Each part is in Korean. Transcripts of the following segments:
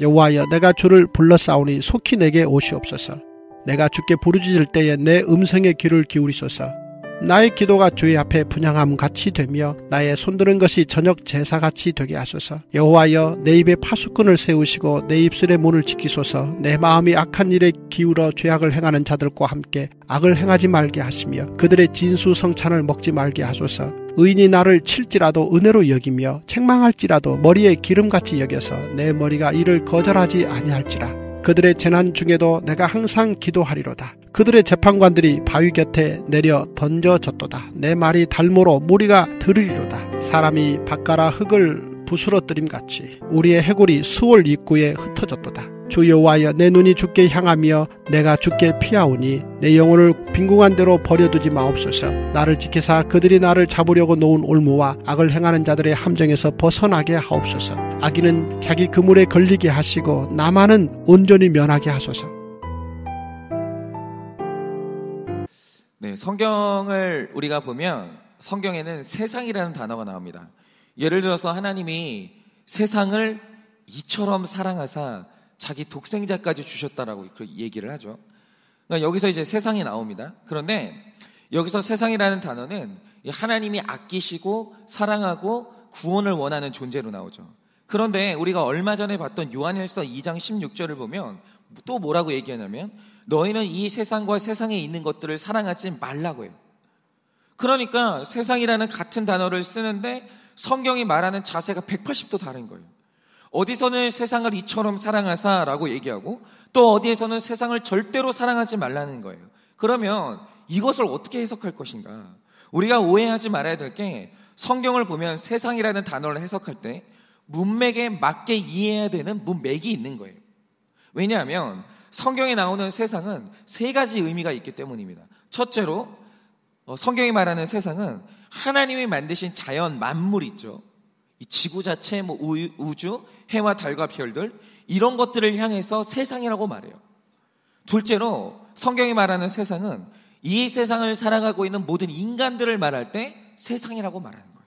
여호와여, 내가 주를 불러싸우니 속히 내게 오시옵소서. 내가 주께 부르짖을 때에 내 음성에 귀를 기울이소서. 나의 기도가 주의 앞에 분향함 같이 되며 나의 손드는 것이 저녁 제사같이 되게 하소서. 여호와여, 내 입에 파수꾼을 세우시고 내 입술의 문을 지키소서. 내 마음이 악한 일에 기울어 죄악을 행하는 자들과 함께 악을 행하지 말게 하시며 그들의 진수성찬을 먹지 말게 하소서. 의인이 나를 칠지라도 은혜로 여기며 책망할지라도 머리에 기름같이 여겨서 내 머리가 이를 거절하지 아니할지라. 그들의 재난 중에도 내가 항상 기도하리로다. 그들의 재판관들이 바위 곁에 내려 던져졌도다. 내 말이 달모로 무리가 들으리로다. 사람이 밭가라 흙을 부스러뜨림같이 우리의 해골이 수월 입구에 흩어졌도다. 주 여호와여, 내 눈이 주께 향하며 내가 주께 피하오니 내 영혼을 빈궁한 대로 버려두지 마옵소서. 나를 지키사 그들이 나를 잡으려고 놓은 올무와 악을 행하는 자들의 함정에서 벗어나게 하옵소서. 악인은 자기 그물에 걸리게 하시고 나만은 온전히 면하게 하소서. 네, 성경을 우리가 보면 성경에는 세상이라는 단어가 나옵니다. 예를 들어서 하나님이 세상을 이처럼 사랑하사 자기 독생자까지 주셨다라고 얘기를 하죠. 그러니까 여기서 이제 세상이 나옵니다. 그런데 여기서 세상이라는 단어는 하나님이 아끼시고 사랑하고 구원을 원하는 존재로 나오죠. 그런데 우리가 얼마 전에 봤던 요한일서 2장 16절을 보면 또 뭐라고 얘기하냐면 너희는 이 세상과 세상에 있는 것들을 사랑하지 말라고 해요. 그러니까 세상이라는 같은 단어를 쓰는데 성경이 말하는 자세가 180도 다른 거예요. 어디서는 세상을 이처럼 사랑하사라고 얘기하고 또 어디에서는 세상을 절대로 사랑하지 말라는 거예요. 그러면 이것을 어떻게 해석할 것인가? 우리가 오해하지 말아야 될 게 성경을 보면 세상이라는 단어를 해석할 때 문맥에 맞게 이해해야 되는 문맥이 있는 거예요. 왜냐하면 성경에 나오는 세상은 세 가지 의미가 있기 때문입니다. 첫째로 성경이 말하는 세상은 하나님이 만드신 자연 만물 있죠. 이 지구 자체, 우주, 해와 달과 별들 이런 것들을 향해서 세상이라고 말해요. 둘째로 성경이 말하는 세상은 이 세상을 살아가고 있는 모든 인간들을 말할 때 세상이라고 말하는 거예요.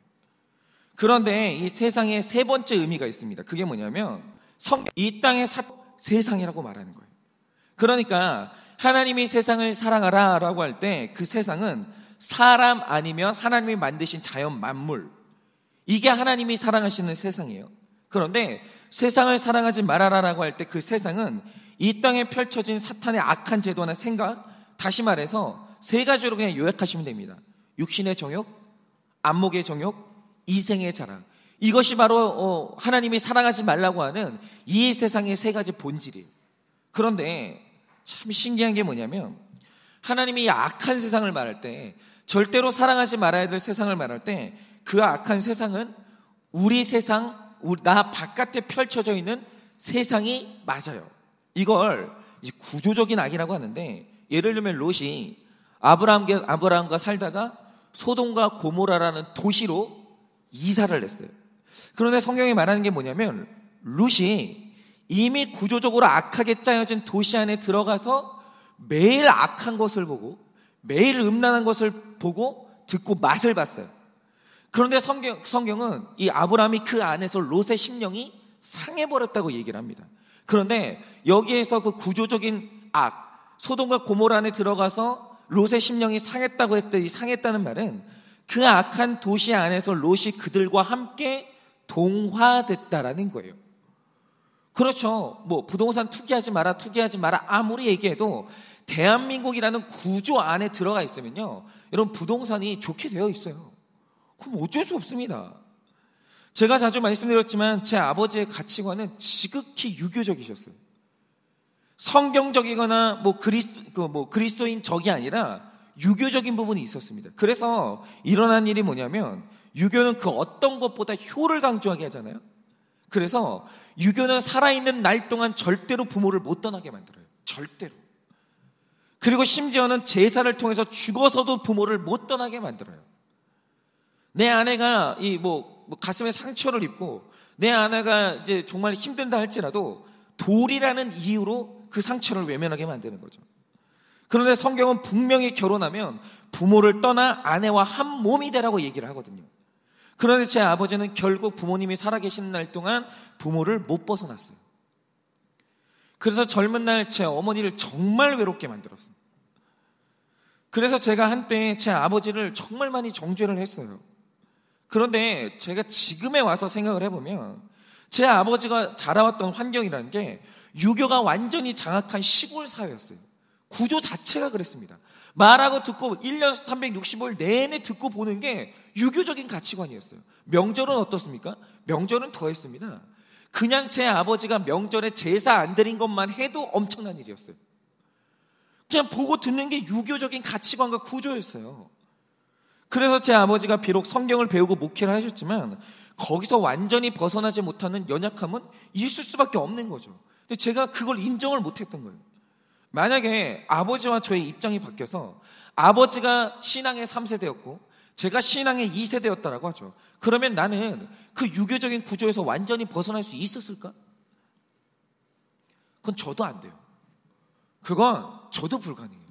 그런데 이 세상에 세 번째 의미가 있습니다. 그게 뭐냐면 이 땅의 세상이라고 말하는 거예요. 그러니까 하나님이 세상을 사랑하라 라고 할 때 그 세상은 사람 아니면 하나님이 만드신 자연 만물, 이게 하나님이 사랑하시는 세상이에요. 그런데 세상을 사랑하지 말아라라고 할 때 그 세상은 이 땅에 펼쳐진 사탄의 악한 제도나 생각, 다시 말해서 세 가지로 그냥 요약하시면 됩니다. 육신의 정욕, 안목의 정욕, 이생의 자랑. 이것이 바로 하나님이 사랑하지 말라고 하는 이 세상의 세 가지 본질이에요. 그런데 참 신기한 게 뭐냐면 하나님이 이 악한 세상을 말할 때, 절대로 사랑하지 말아야 될 세상을 말할 때 그 악한 세상은 우리 세상, 나 바깥에 펼쳐져 있는 세상이 맞아요. 이걸 구조적인 악이라고 하는데, 예를 들면 롯이 아브라함과 살다가 소돔과 고모라라는 도시로 이사를 했어요. 그런데 성경이 말하는 게 뭐냐면 롯이 이미 구조적으로 악하게 짜여진 도시 안에 들어가서 매일 악한 것을 보고 매일 음란한 것을 보고 듣고 맛을 봤어요. 그런데 성경은 이 아브라함이 그 안에서 롯의 심령이 상해버렸다고 얘기를 합니다. 그런데 여기에서 그 구조적인 악, 소돔과 고모라 안에 들어가서 롯의 심령이 상했다고 했을 때 이 상했다는 말은 그 악한 도시 안에서 롯이 그들과 함께 동화됐다라는 거예요. 그렇죠. 부동산 투기하지 마라 아무리 얘기해도 대한민국이라는 구조 안에 들어가 있으면요, 여러분 부동산이 좋게 되어 있어요. 그럼 어쩔 수 없습니다. 제가 자주 말씀드렸지만 제 아버지의 가치관은 지극히 유교적이셨어요. 성경적이거나 그리스도인적이 아니라 유교적인 부분이 있었습니다. 그래서 일어난 일이 뭐냐면 유교는 그 어떤 것보다 효를 강조하게 하잖아요. 그래서 유교는 살아있는 날 동안 절대로 부모를 못 떠나게 만들어요. 절대로. 그리고 심지어는 제사를 통해서 죽어서도 부모를 못 떠나게 만들어요. 내 아내가 가슴에 상처를 입고 내 아내가 이제 정말 힘든다 할지라도 돌이라는 이유로 그 상처를 외면하게 만드는 거죠. 그런데 성경은 분명히 결혼하면 부모를 떠나 아내와 한 몸이 되라고 얘기를 하거든요. 그런데 제 아버지는 결국 부모님이 살아계시는 날 동안 부모를 못 벗어났어요. 그래서 젊은 날 제 어머니를 정말 외롭게 만들었어요. 그래서 제가 한때 제 아버지를 정말 많이 정죄를 했어요. 그런데 제가 지금에 와서 생각을 해보면 제 아버지가 자라왔던 환경이라는 게 유교가 완전히 장악한 시골 사회였어요. 구조 자체가 그랬습니다. 말하고 듣고 1년 365일 내내 듣고 보는 게 유교적인 가치관이었어요. 명절은 어떻습니까? 명절은 더했습니다. 그냥 제 아버지가 명절에 제사 안 드린 것만 해도 엄청난 일이었어요. 그냥 보고 듣는 게 유교적인 가치관과 구조였어요. 그래서 제 아버지가 비록 성경을 배우고 목회를 하셨지만 거기서 완전히 벗어나지 못하는 연약함은 있을 수밖에 없는 거죠. 근데 제가 그걸 인정을 못했던 거예요. 만약에 아버지와 저의 입장이 바뀌어서 아버지가 신앙의 3세대였고 제가 신앙의 2세대였다라고 하죠. 그러면 나는 그 유교적인 구조에서 완전히 벗어날 수 있었을까? 그건 저도 안 돼요. 그건 저도 불가능해요.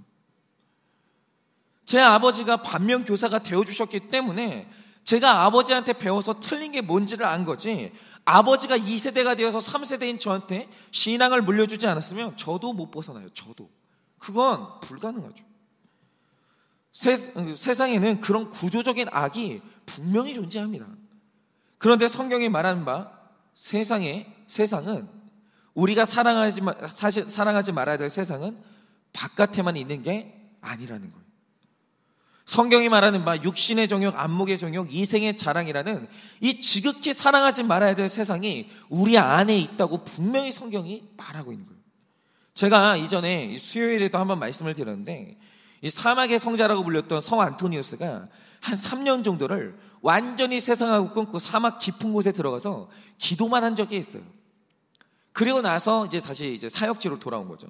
제 아버지가 반면교사가 되어주셨기 때문에 제가 아버지한테 배워서 틀린 게 뭔지를 안 거지, 아버지가 2세대가 되어서 3세대인 저한테 신앙을 물려주지 않았으면 저도 못 벗어나요. 저도. 그건 불가능하죠. 세상에는 그런 구조적인 악이 분명히 존재합니다. 그런데 성경이 말하는 바 세상은 우리가 사랑하지 말아야 될 세상은 바깥에만 있는 게 아니라는 거예요. 성경이 말하는 바 육신의 정욕, 안목의 정욕, 이생의 자랑이라는 이 지극히 사랑하지 말아야 될 세상이 우리 안에 있다고 분명히 성경이 말하고 있는 거예요. 제가 이전에 수요일에도 한번 말씀을 드렸는데 이 사막의 성자라고 불렸던 성 안토니우스가 한 3년 정도를 완전히 세상하고 끊고 사막 깊은 곳에 들어가서 기도만 한 적이 있어요. 그리고 나서 다시 사역지로 돌아온 거죠.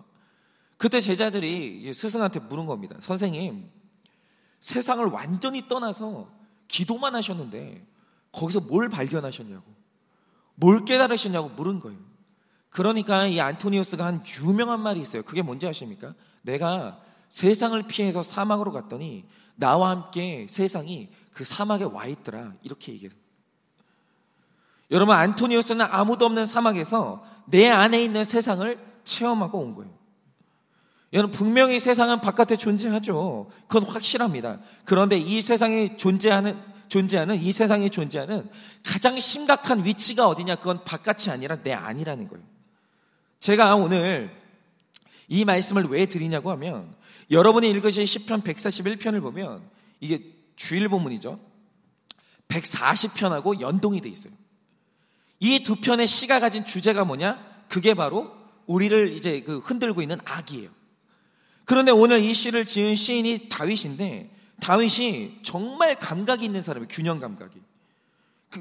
그때 제자들이 스승한테 물은 겁니다. 선생님, 세상을 완전히 떠나서 기도만 하셨는데 거기서 뭘 발견하셨냐고, 뭘 깨달으셨냐고 물은 거예요. 그러니까 이 안토니우스가 한 유명한 말이 있어요. 그게 뭔지 아십니까? 내가 세상을 피해서 사막으로 갔더니 나와 함께 세상이 그 사막에 와 있더라, 이렇게 얘기해요. 여러분, 안토니우스는 아무도 없는 사막에서 내 안에 있는 세상을 체험하고 온 거예요. 여러분, 분명히 세상은 바깥에 존재하죠. 그건 확실합니다. 그런데 이 세상에 존재하는 가장 심각한 위치가 어디냐? 그건 바깥이 아니라 내 안이라는 거예요. 제가 오늘 이 말씀을 왜 드리냐고 하면, 여러분이 읽으신 시편 141편을 보면 이게 주일 본문이죠. 140편하고 연동이 돼 있어요. 이 두 편의 시가 가진 주제가 뭐냐? 그게 바로 우리를 흔들고 있는 악이에요. 그런데 오늘 이 시를 지은 시인이 다윗인데, 다윗이 정말 감각이 있는 사람이에요. 균형 감각이.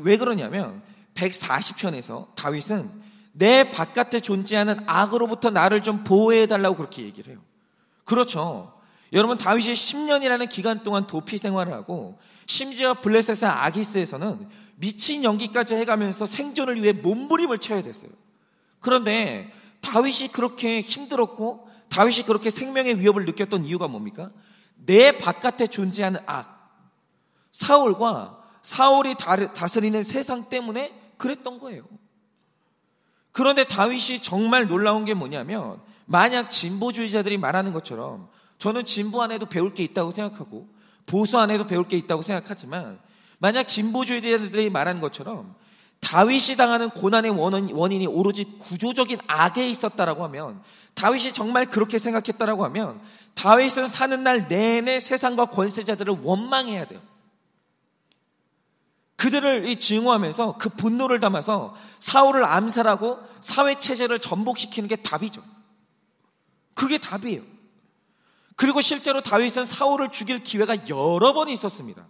왜 그러냐면 140편에서 다윗은 내 바깥에 존재하는 악으로부터 나를 좀 보호해달라고 그렇게 얘기를 해요. 그렇죠. 여러분, 다윗이 10년이라는 기간 동안 도피 생활을 하고 심지어 블레셋의 아기스에서는 미친 연기까지 해가면서 생존을 위해 몸부림을 쳐야 됐어요. 그런데 다윗이 그렇게 힘들었고 다윗이 그렇게 생명의 위협을 느꼈던 이유가 뭡니까? 내 바깥에 존재하는 악, 사울이 다스리는 세상 때문에 그랬던 거예요. 그런데 다윗이 정말 놀라운 게 뭐냐면, 만약 진보주의자들이 말하는 것처럼, 저는 진보 안에도 배울 게 있다고 생각하고 보수 안에도 배울 게 있다고 생각하지만, 만약 진보주의자들이 말하는 것처럼 다윗이 당하는 고난의 원인이 오로지 구조적인 악에 있었다라고 하면, 다윗이 정말 그렇게 생각했다라고 하면, 다윗은 사는 날 내내 세상과 권세자들을 원망해야 돼요. 그들을 증오하면서 그 분노를 담아서 사울을 암살하고 사회체제를 전복시키는 게 답이죠. 그게 답이에요. 그리고 실제로 다윗은 사울을 죽일 기회가 여러 번 있었습니다.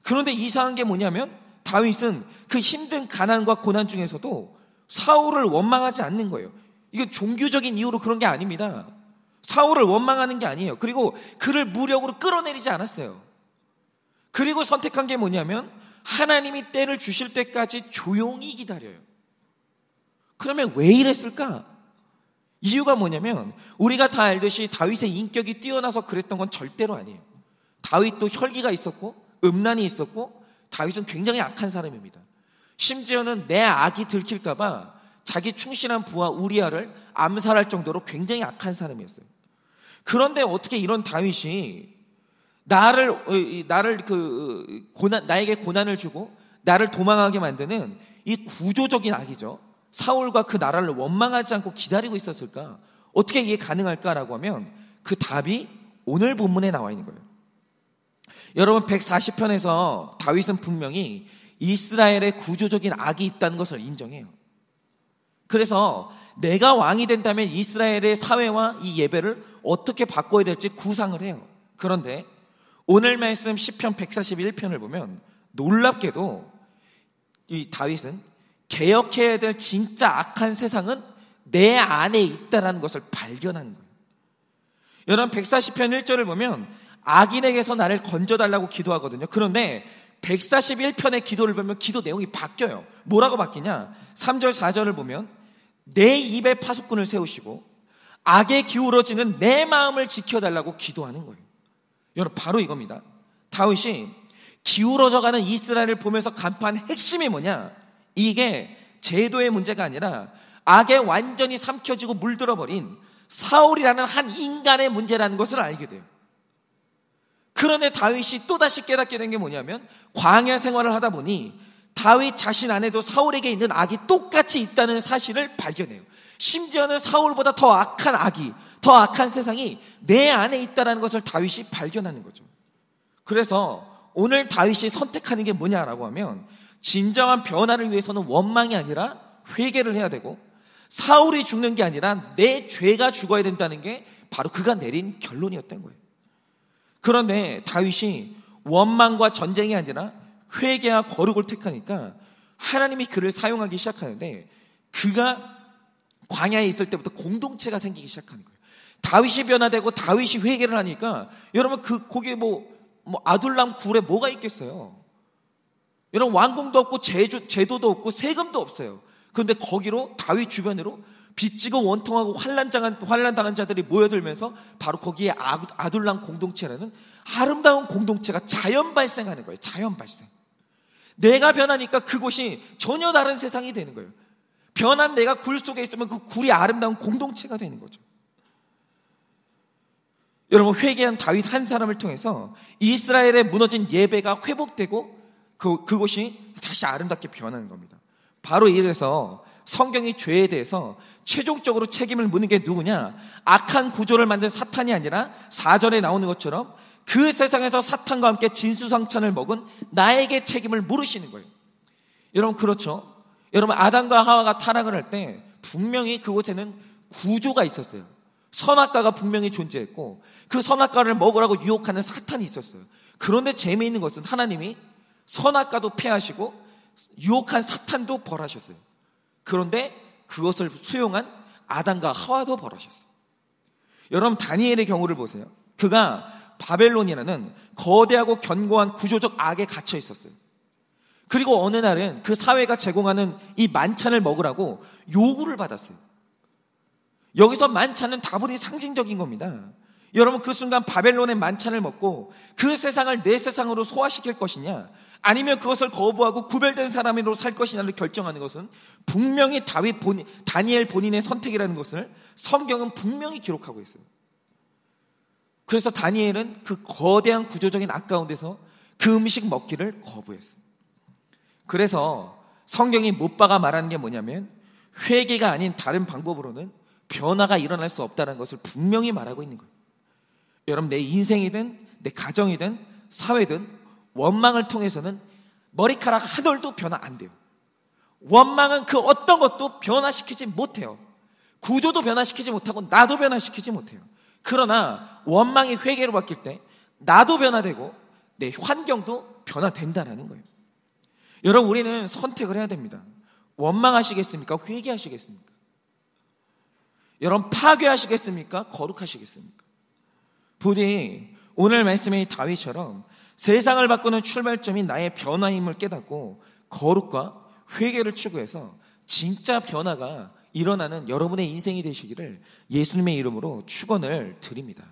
그런데 이상한 게 뭐냐면, 다윗은 그 힘든 가난과 고난 중에서도 사울을 원망하지 않는 거예요. 이건 종교적인 이유로 그런 게 아닙니다. 사울을 원망하는 게 아니에요. 그리고 그를 무력으로 끌어내리지 않았어요. 그리고 선택한 게 뭐냐면, 하나님이 때를 주실 때까지 조용히 기다려요. 그러면 왜 이랬을까? 이유가 뭐냐면, 우리가 다 알듯이 다윗의 인격이 뛰어나서 그랬던 건 절대로 아니에요. 다윗도 혈기가 있었고 음란이 있었고, 다윗은 굉장히 악한 사람입니다. 심지어는 내 악이 들킬까 봐 자기 충실한 부하 우리아를 암살할 정도로 굉장히 악한 사람이었어요. 그런데 어떻게 이런 다윗이 나에게 고난을 주고 나를 도망하게 만드는 이 구조적인 악이죠. 사울과 그 나라를 원망하지 않고 기다리고 있었을까? 어떻게 이게 가능할까라고 하면 그 답이 오늘 본문에 나와 있는 거예요. 여러분 140편에서 다윗은 분명히 이스라엘의 구조적인 악이 있다는 것을 인정해요. 그래서 내가 왕이 된다면 이스라엘의 사회와 이 예배를 어떻게 바꿔야 될지 구상을 해요. 그런데 오늘 말씀 시편 141편을 보면 놀랍게도 이 다윗은 개혁해야 될 진짜 악한 세상은 내 안에 있다라는 것을 발견하는 거예요. 여러분 140편 1절을 보면 악인에게서 나를 건져달라고 기도하거든요. 그런데 141편의 기도를 보면 기도 내용이 바뀌어요. 뭐라고 바뀌냐? 3절 4절을 보면 내 입에 파수꾼을 세우시고 악에 기울어지는 내 마음을 지켜달라고 기도하는 거예요. 여러분 바로 이겁니다. 다윗이 기울어져가는 이스라엘을 보면서 간파한 핵심이 뭐냐? 이게 제도의 문제가 아니라 악에 완전히 삼켜지고 물들어버린 사울이라는 한 인간의 문제라는 것을 알게 돼요. 그런데 다윗이 또다시 깨닫게 된 게 뭐냐면 광야 생활을 하다 보니 다윗 자신 안에도 사울에게 있는 악이 똑같이 있다는 사실을 발견해요. 심지어는 사울보다 더 악한 악이, 더 악한 세상이 내 안에 있다는 것을 다윗이 발견하는 거죠. 그래서 오늘 다윗이 선택하는 게 뭐냐라고 하면 진정한 변화를 위해서는 원망이 아니라 회개를 해야 되고 사울이 죽는 게 아니라 내 죄가 죽어야 된다는 게 바로 그가 내린 결론이었던 거예요. 그런데 다윗이 원망과 전쟁이 아니라 회개와 거룩을 택하니까 하나님이 그를 사용하기 시작하는데 그가 광야에 있을 때부터 공동체가 생기기 시작하는 거예요. 다윗이 변화되고 다윗이 회개를 하니까 여러분 거기에 뭐 아둘람 굴에 뭐가 있겠어요? 여러분 왕궁도 없고 제도도 없고 세금도 없어요. 그런데 거기로 다윗 주변으로 빚지고 원통하고 환난당한 자들이 모여들면서 바로 거기에 아둘람 공동체라는 아름다운 공동체가 자연 발생하는 거예요. 자연 발생. 내가 변하니까 그곳이 전혀 다른 세상이 되는 거예요. 변한 내가 굴 속에 있으면 그 굴이 아름다운 공동체가 되는 거죠. 여러분 회개한 다윗 한 사람을 통해서 이스라엘의 무너진 예배가 회복되고 그곳이 다시 아름답게 변하는 겁니다. 바로 이래서 성경이 죄에 대해서 최종적으로 책임을 묻는 게 누구냐? 악한 구조를 만든 사탄이 아니라 4절에 나오는 것처럼 그 세상에서 사탄과 함께 진수성찬을 먹은 나에게 책임을 물으시는 거예요. 여러분 그렇죠? 여러분 아담과 하와가 타락을 할 때 분명히 그곳에는 구조가 있었어요. 선악과가 분명히 존재했고 그 선악과를 먹으라고 유혹하는 사탄이 있었어요. 그런데 재미있는 것은 하나님이 선악과도 패하시고 유혹한 사탄도 벌하셨어요. 그런데 그것을 수용한 아담과 하와도 벌하셨어요. 여러분 다니엘의 경우를 보세요. 그가 바벨론이라는 거대하고 견고한 구조적 악에 갇혀 있었어요. 그리고 어느 날은 그 사회가 제공하는 이 만찬을 먹으라고 요구를 받았어요. 여기서 만찬은 다분히 상징적인 겁니다. 여러분 그 순간 바벨론의 만찬을 먹고 그 세상을 내 세상으로 소화시킬 것이냐 아니면 그것을 거부하고 구별된 사람으로 살 것이냐를 결정하는 것은 분명히 다니엘 본인의 선택이라는 것을 성경은 분명히 기록하고 있어요. 그래서 다니엘은 그 거대한 구조적인 악 가운데서 그 음식 먹기를 거부했어요. 그래서 성경이 못 박아 말하는 게 뭐냐면 회개가 아닌 다른 방법으로는 변화가 일어날 수 없다는 것을 분명히 말하고 있는 거예요. 여러분 내 인생이든 내 가정이든 사회든 원망을 통해서는 머리카락 한 올도 변화 안 돼요. 원망은 그 어떤 것도 변화시키지 못해요. 구조도 변화시키지 못하고 나도 변화시키지 못해요. 그러나 원망이 회개로 바뀔 때 나도 변화되고 내 환경도 변화된다는 거예요. 여러분 우리는 선택을 해야 됩니다. 원망하시겠습니까? 회개하시겠습니까? 여러분 파괴하시겠습니까? 거룩하시겠습니까? 부디 오늘 말씀의 다윗처럼 세상을 바꾸는 출발점이 나의 변화임을 깨닫고 거룩과 회개를 추구해서 진짜 변화가 일어나는 여러분의 인생이 되시기를 예수님의 이름으로 축원을 드립니다.